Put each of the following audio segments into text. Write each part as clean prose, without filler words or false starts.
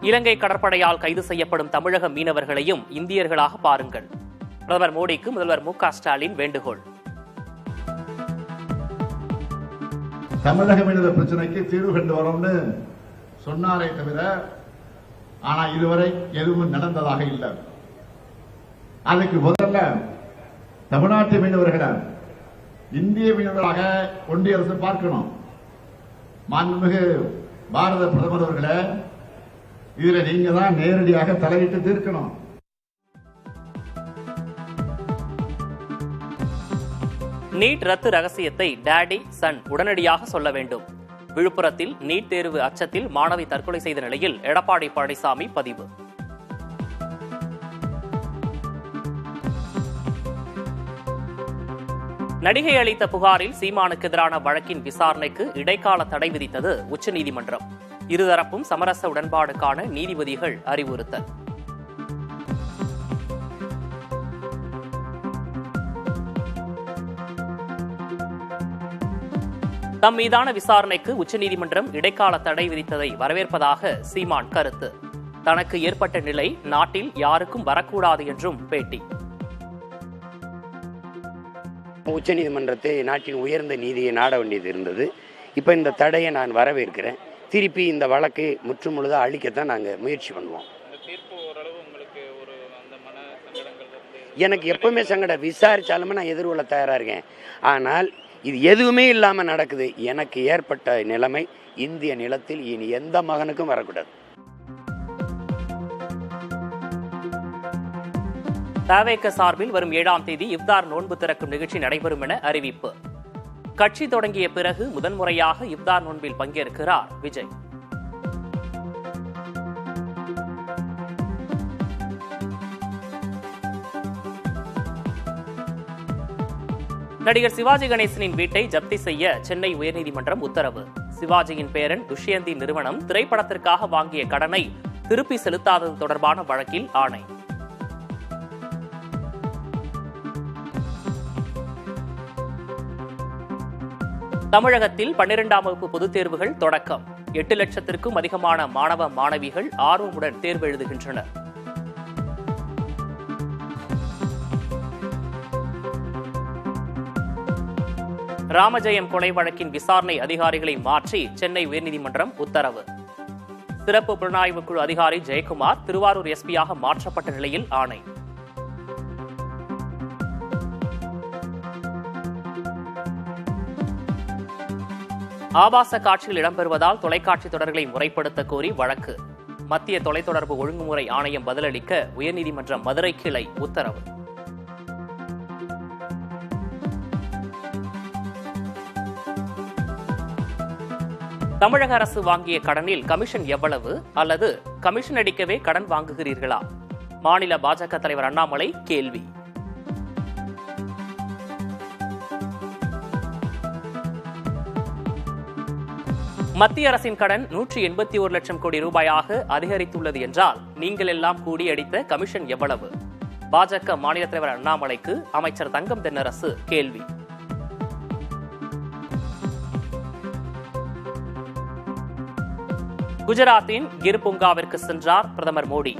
இலங்கை கடற்படையால் கைது செய்யப்படும் தமிழக மீனவர்களையும் இந்தியர்களாக பாருங்கள். பிரதமர் மோடிக்கு முதல்வர் மு.க.ஸ்டாலின் வேண்டுகோள். தமிழக மீனவர் பிரச்சனைக்கு தீர்வு கண்டு வரோம்னு சொன்னாரே தவிர ஆனா இதுவரை எதுவும் நடந்ததாக இல்லை. அதுக்கு முதல்ல தமிழ்நாட்டு மீனவர்களை இந்திய மீனவர்களாக ஒன்றிய அரசு பார்க்கணும். மாண்புமிகு பாரத பிரதமர் அவர்களே, இதுல நீங்க தான் நேரடியாக தலையிட்டு தீர்க்கணும். நீட் ரத்து ரகசியத்தை டாடி சன் உடனடியாக சொல்ல வேண்டும். விழுப்புரத்தில் நீட் தேர்வு அச்சத்தில் மாணவி தற்கொலை செய்த நிலையில் எடப்பாடி பழனிசாமி பதிவு. நடிகை அளித்த புகாரில் சீமானுக்கு எதிரான வழக்கின் விசாரணைக்கு இடைக்கால தடை விதித்தது உச்சநீதிமன்றம். இருதரப்பும் சமரச உடன்பாடு காண நீதிபதிகள் அறிவுறுத்தல். தம் மீதான விசாரணைக்கு உச்சநீதிமன்றம் இடைக்கால தடை விதித்ததை வரவேற்பதாக சீமான் கருத்து. தனக்கு ஏற்பட்ட நிலை நாட்டில் யாருக்கும் வரக்கூடாது என்றும் பேட்டி. உச்சநீதிமன்றத்தை நாட்டின் உயர்ந்த நீதியை நாட வேண்டியது இருந்தது. இப்போ இந்த தடையை நான் வரவேற்கிறேன். திருப்பி இந்த வழக்கை முற்றுமுழுதாக அழிக்கத்தான் நாங்கள் முயற்சி பண்ணுவோம். எனக்கு எப்பவுமே சங்கடம். விசாரிச்சாலுமே நான் எதிர்கொள்ள தயாராக இருக்கேன். ஆனால் இது எதுவுமே இல்லாமல் நடக்குது. எனக்கு ஏற்பட்ட நிலைமை இந்திய நிலத்தில் இனி எந்த மகனுக்கும் வரக்கூடாது. தவேக சார்பில் வரும் 7ஆம் தேதி இஃப்தார் நோன்பு திறக்கும் நிகழ்ச்சி நடைபெறும் என அறிவிப்பு. கட்சி தொடங்கிய பிறகு முதன்முறையாக இஃப்தார் நோன்பில் பங்கேற்கிறார் விஜய். நடிகர் சிவாஜி கணேசனின் வீட்டை ஜப்தி செய்ய சென்னை உயர்நீதிமன்றம் உத்தரவு. சிவாஜியின் பேரன் துஷ்யந்தி நிறுவனம் திரைப்படத்திற்காக வாங்கிய கடனை திருப்பி செலுத்தாதது தொடர்பான வழக்கில் ஆணை. தமிழகத்தில் 12ஆம் வகுப்பு பொதுத் தேர்வுகள் தொடக்கம். 8 லட்சத்திற்கும் அதிகமான மாணவ மாணவிகள் ஆர்வமுடன் தேர்வு எழுதுகின்றனர். ராமஜெயம் கொலை வழக்கின் விசாரணை அதிகாரிகளை மாற்றி சென்னை உயர்நீதிமன்றம் உத்தரவு. சிறப்பு புலனாய்வு குழு அதிகாரி ஜெயக்குமார் திருவாரூர் எஸ்பியாக மாற்றப்பட்ட நிலையில் ஆணை. ஆபாச காட்சியில் இடம்பெறுவதால் தொலைக்காட்சி தொடர்களை முறைப்படுத்த கோரி வழக்கு. மத்திய தொலைத்தொடர்பு ஒழுங்குமுறை ஆணையம் பதிலளிக்க உயர்நீதிமன்றம் மதுரை கிளை உத்தரவு. தமிழக அரசு வாங்கிய கடனில் கமிஷன் எவ்வளவு, அல்லது கமிஷன் அடிக்கவே கடன் வாங்குகிறீர்களா? மாநில பாஜக தலைவர் அண்ணாமலை கேள்வி. மத்திய அரசின் கடன் 181 லட்சம் கோடி ரூபாயாக அதிகரித்துள்ளது என்றால் நீங்கள் எல்லாம் கூடி அடித்த கமிஷன் எவ்வளவு? பாஜக மாநில தலைவர் அண்ணாமலைக்கு அமைச்சர் தங்கம் தென்னரசு கேள்வி. குஜராத்தின் கிர் பூங்காவிற்கு சென்றார் பிரதமர் மோடி.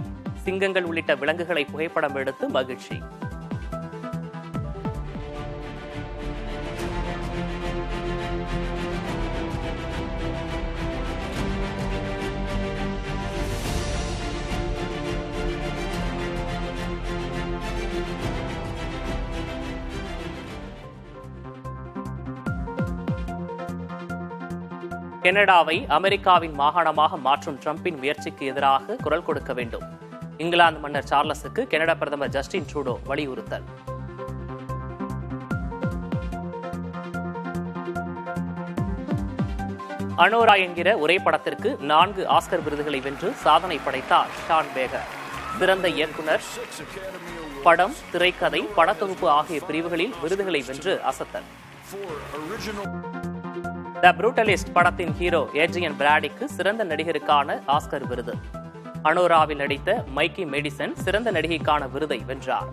சிங்கங்கள் உள்ளிட்ட விலங்குகளை புகைப்படம் எடுத்து மகிழ்ச்சி. கனடாவை அமெரிக்காவின் மாகாணமாக மாற்றும் டிரம்பின் முயற்சிக்கு எதிராக குரல் கொடுக்க வேண்டும். இங்கிலாந்து மன்னர் சார்லஸுக்கு கனடா பிரதமர் ஜஸ்டின் ட்ரூடோ வலியுறுத்தல். அனோரா என்கிற ஒரே படத்திற்கு 4 ஆஸ்கர் விருதுகளை வென்று சாதனை படைத்தார் ஷான் பேகர். சிறந்த இயக்குனர், படம், திரைக்கதை, படத்தொகுப்பு ஆகிய பிரிவுகளில் விருதுகளை வென்று அசத்தல். த புரூட்டலிஸ்ட் படத்தின் ஹீரோ ஏட்ரியன் பிராடிக்கு சிறந்த நடிகருக்கான ஆஸ்கர் விருது. அனோராவில் நடித்த மைக்கி மெடிசன் சிறந்த நடிகைக்கான விருதை வென்றார்.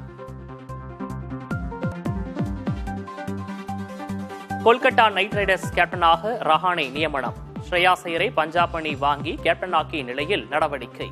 கொல்கத்தா நைட் ரைடர்ஸ் கேப்டனாக ரஹானே நியமனம். ஸ்ரேயாஸ் ஐயரை பஞ்சாப் அணி வாங்கி கேப்டனாக்கிய நிலையில் நடவடிக்கை.